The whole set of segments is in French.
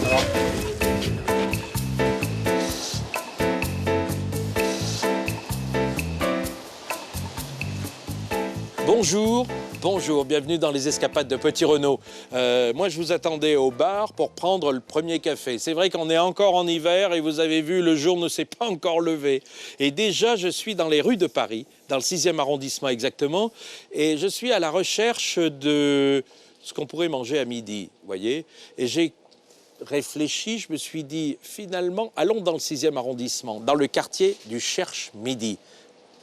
Alors. Bonjour, bonjour, bienvenue dans les escapades de Petit Renaud. Moi, je vous attendais au bar pour prendre le premier café. C'est vrai qu'on est encore en hiver et vous avez vu, le jour ne s'est pas encore levé. Et déjà, je suis dans les rues de Paris, dans le 6e arrondissement exactement, et je suis à la recherche de ce qu'on pourrait manger à midi, vous voyez. Et j'ai réfléchi, je me suis dit, finalement, allons dans le 6e arrondissement, dans le quartier du Cherche Midi.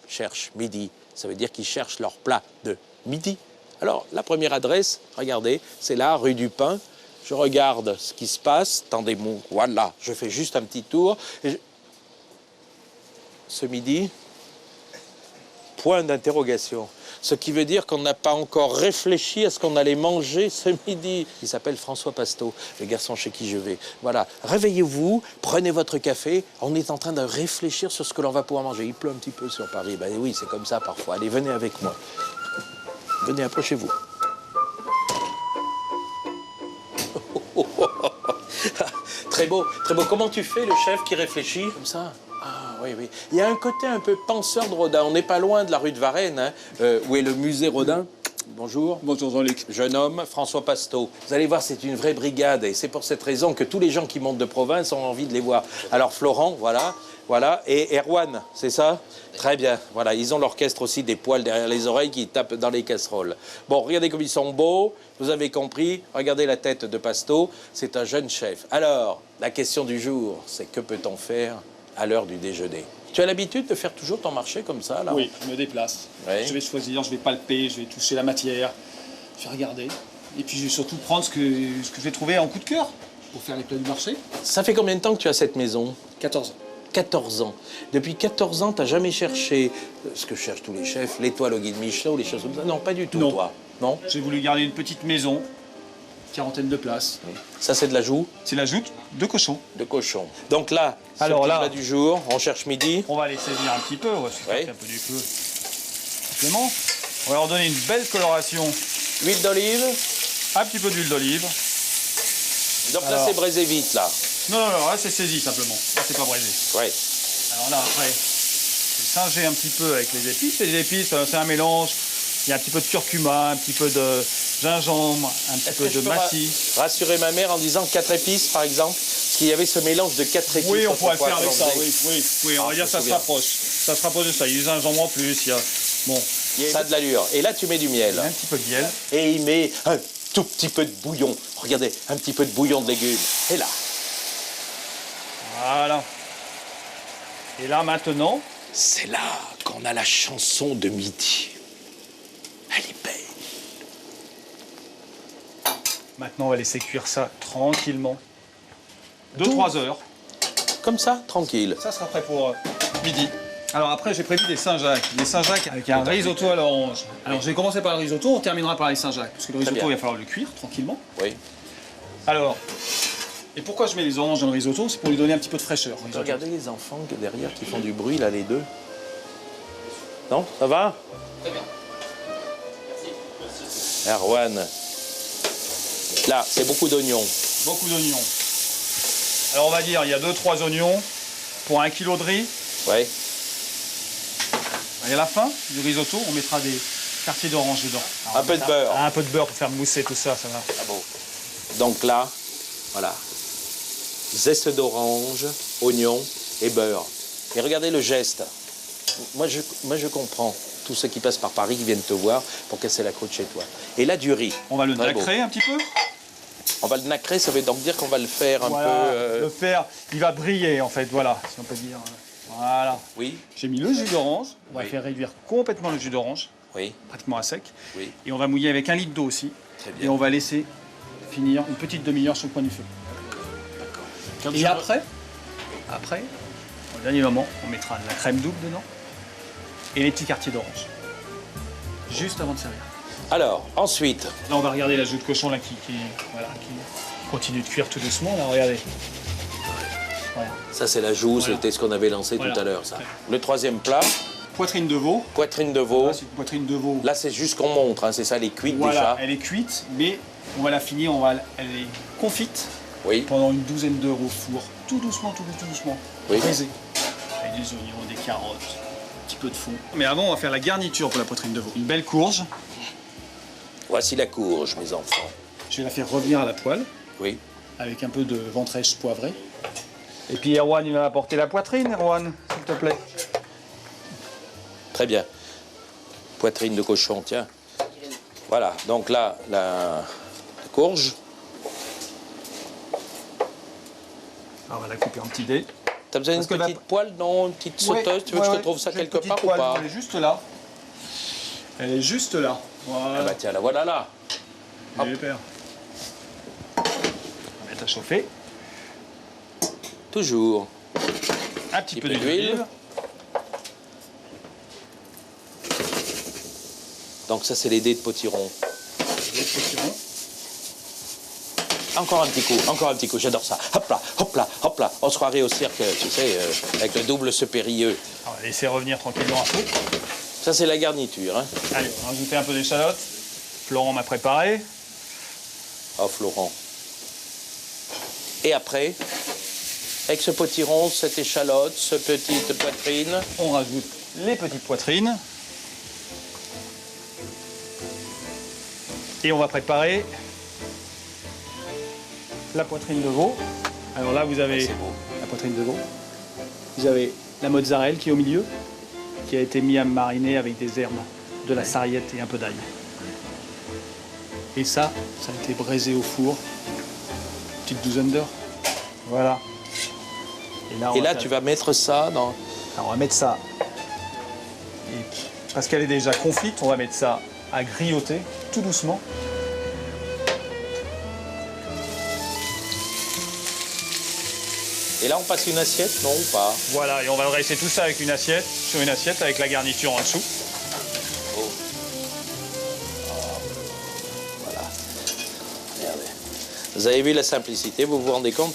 Cherche Midi. Ça veut dire qu'ils cherchent leur plat de midi. Alors, la première adresse, regardez, c'est là, rue du Pin. Je regarde ce qui se passe. Attendez-moi, voilà, je fais juste un petit tour. Ce midi, point d'interrogation. Ce qui veut dire qu'on n'a pas encore réfléchi à ce qu'on allait manger ce midi. Il s'appelle François Pasteau, le garçon chez qui je vais. Voilà, réveillez-vous, prenez votre café. On est en train de réfléchir sur ce que l'on va pouvoir manger. Il pleut un petit peu sur Paris. Ben oui, c'est comme ça parfois. Allez, venez avec moi. Venez, approchez-vous. Très beau, très beau. Comment tu fais, le chef qui réfléchit comme ça? Ah, oui, oui. Il y a un côté un peu penseur de Rodin. On n'est pas loin de la rue de Varennes, hein, où est le musée Rodin. Bonjour. Bonjour Jean-Luc. Jeune homme, François Pasteau. Vous allez voir, c'est une vraie brigade. Et c'est pour cette raison que tous les gens qui montent de province ont envie de les voir. Alors, Florent, voilà. Voilà. Et Erwan, c'est ça? Très bien. Voilà. Ils ont l'orchestre aussi, des poils derrière les oreilles qui tapent dans les casseroles. Bon, regardez comme ils sont beaux. Vous avez compris. Regardez la tête de Pasteau. C'est un jeune chef. Alors, la question du jour, c'est que peut-on faire à l'heure du déjeuner? Tu as l'habitude de faire toujours ton marché comme ça, là? Oui, je me déplace. Oui. Je vais choisir, je vais palper, je vais toucher la matière, je vais regarder. Et puis je vais surtout prendre ce que je vais trouver en coup de cœur pour faire les plats du marché. Ça fait combien de temps que tu as cette maison? 14 ans. 14 ans. Depuis 14 ans, tu n'as jamais cherché ce que cherchent tous les chefs, l'étoile au guide Michelin ou les choses comme ça? Non, pas du tout, Non. toi. Non? J'ai voulu garder une petite maison, quarantaine de places. Ça, c'est de la joue C'est la joute de cochon. de cochon. Donc là, Alors sur le là- plat du jour, on cherche midi. On va les saisir un petit peu, on va se faire Oui. un peu du feu. Simplement. On va leur donner une belle coloration. Huile d'olive. Un petit peu d'huile d'olive. Donc là, Alors. c'est braisé vite, là. Non, là c'est saisi simplement. Là, c'est pas braisé. Ouais. Alors là, après, je vais singer un petit peu avec les épices. Les épices, c'est un mélange. Il y a un petit peu de curcuma, un petit peu de gingembre, un petit Est-ce peu que je de peux massis. rassurer ma mère en disant 4 épices, par exemple? Parce qu'il y avait ce mélange de 4 épices. Oui, on pourrait le autrefois faire avec qu'on ça, faisait. oui, on Ah, va je dire me que ça se souviens. rapproche. Ça se rapproche de ça. Il y a du gingembre en plus, il y a... Bon, Ça a de l'allure. Et là, tu mets du miel. un petit peu de miel. Et il met un tout petit peu de bouillon. Regardez, un petit peu de bouillon de légumes. Et là, Voilà. Et là, maintenant, c'est là qu'on a la chanson de midi. Elle est belle. on va laisser cuire ça tranquillement. 2-3 heures. Comme ça, tranquille. Ça sera prêt pour midi. Alors après, j'ai prévu des Saint-Jacques. Des Saint-Jacques avec un risotto à l'orange. Alors, je vais commencer par le risotto, on terminera par les Saint-Jacques. Parce que le risotto, bien. il va falloir le cuire tranquillement. Oui. Alors, et pourquoi je mets les oranges dans le risotto? C'est pour lui donner un petit peu de fraîcheur. au risotto. Regardez les enfants derrière qui font du bruit, là, les deux. Non, ça va? Très bien. Erwan. Là, c'est beaucoup d'oignons. Beaucoup d'oignons. Alors on va dire, il y a 2-3 oignons pour 1 kg de riz. Oui. Et à la fin du risotto, on mettra des quartiers d'orange dedans. Alors, Un on peu de mettra beurre. Un peu de beurre pour faire mousser tout ça, ça va. Ah bon. Donc là, voilà. Zeste d'orange, oignon et beurre. Et regardez le geste. Moi, je comprends tous ceux qui passent par Paris, qui viennent te voir pour casser la croûte chez toi. Et là, du riz. On va le Très beau. nacrer un petit peu. On va le nacrer, ça veut donc dire qu'on va le faire un Voilà, peu... le faire, il va briller en fait, voilà, si on peut dire. Voilà. Oui, J'ai mis le jus d'orange, on va Oui. faire réduire complètement le jus d'orange, oui, pratiquement à sec. oui. Et on va mouiller avec 1 litre d'eau aussi. Très Et bien. on va laisser finir une petite demi-heure sur le coin du feu. Quand Et je- après, au dernier moment, on mettra de la crème double dedans et les petits quartiers d'orange. Juste avant de servir. Alors, ensuite, Là, on va regarder la joue de cochon là, qui continue de cuire tout doucement. Là, regardez. Voilà. ça c'est la joue, Voilà. c'était ce qu'on avait lancé Voilà. tout à l'heure, ça. Ouais. Le troisième plat, Poitrine de veau. poitrine de veau. Là, c'est une poitrine de veau. Là, c'est juste qu'on montre, hein, c'est ça, les cuites Voilà, déjà. elle est cuite, mais On va la finir, elle est confite Oui. pendant une douzaine d'heures au four, tout doucement, tout doucement, Oui. braisé, avec des oignons, des carottes, un petit peu de fond. Mais avant, on va faire la garniture pour la poitrine de veau. Une belle courge, Voici la courge, mes enfants. je vais la faire revenir à la poêle, Oui. avec un peu de ventrèche poivrée. Et puis Erwan, il va apporter la poitrine, Erwan, s'il te plaît. Très bien. Poitrine de cochon, tiens. Voilà, donc là, la courge. Alors, on va la couper en petits dés. T'as besoin d'une Parce que petite poêle, non? Une petite sauteuse? Tu veux que je te trouve ça j'ai une quelque petite part ou poêle, pas? elle est juste là. Elle est juste là. Voilà. Ah bah tiens, la voilà là. Hop. Super. On va mettre à chauffer. Toujours. Un petit peu peu d'huile d'huile. d'olive. Donc ça, c'est les dés de potiron. Les potirons. Encore un petit coup, j'adore ça. Hop là, hop là, hop là. On se croirait au cirque, tu sais, avec le double ce périlleux. On va laisser revenir tranquillement un peu. Ça, c'est la garniture, hein. Allez, on va rajouter un peu d'échalote. Florent m'a préparé. Oh, Florent. Et après, avec ce potiron, cette échalote, ce petite poitrine. On rajoute les petites poitrines. Et on va préparer la poitrine de veau. Alors là, vous avez C'est beau. la poitrine de veau. Vous avez la mozzarella qui est au milieu, qui a été mis à mariner avec des herbes, de la sarriette et un peu d'ail. Et ça a été braisé au four, une petite douzaine d'heures. Voilà. Et là, tu vas mettre ça dans... Alors, on va mettre ça, et parce qu'elle est déjà confite, on va mettre ça à grioter, tout doucement. Et là, on passe une assiette, non ou pas? Voilà, et on va dresser tout ça avec une assiette, sur une assiette avec la garniture en dessous. Oh. Voilà. Regardez. Vous avez vu la simplicité, vous vous rendez compte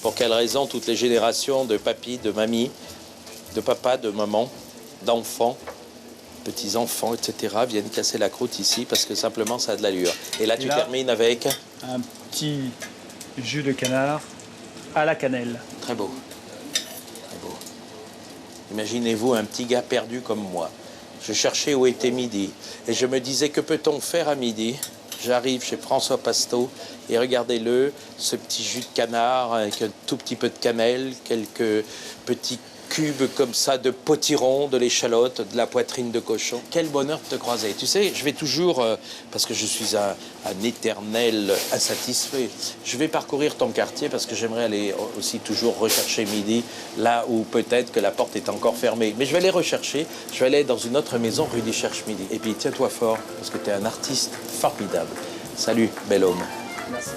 pour quelle raison toutes les générations de papy, de mamie, de papa, de maman, d'enfants, petits-enfants, etc. viennent casser la croûte ici parce que simplement ça a de l'allure. Et là, tu termines avec... Un petit jus de canard à la cannelle. Très beau. Très beau. Imaginez-vous un petit gars perdu comme moi. Je cherchais où était midi et je me disais que peut-on faire à midi. J'arrive chez François Pasteau et regardez-le, ce petit jus de canard avec un tout petit peu de cannelle, quelques petits cubes comme ça de potiron, de l'échalote, de la poitrine de cochon. Quel bonheur de te croiser. Tu sais, je vais toujours, parce que je suis un éternel insatisfait, je vais parcourir ton quartier parce que j'aimerais aller aussi toujours rechercher midi là où peut-être que la porte est encore fermée. Mais je vais aller rechercher, je vais aller dans une autre maison rue des Cherches-Midi. Et puis tiens-toi fort parce que tu es un artiste formidable. Salut, bel homme. Merci.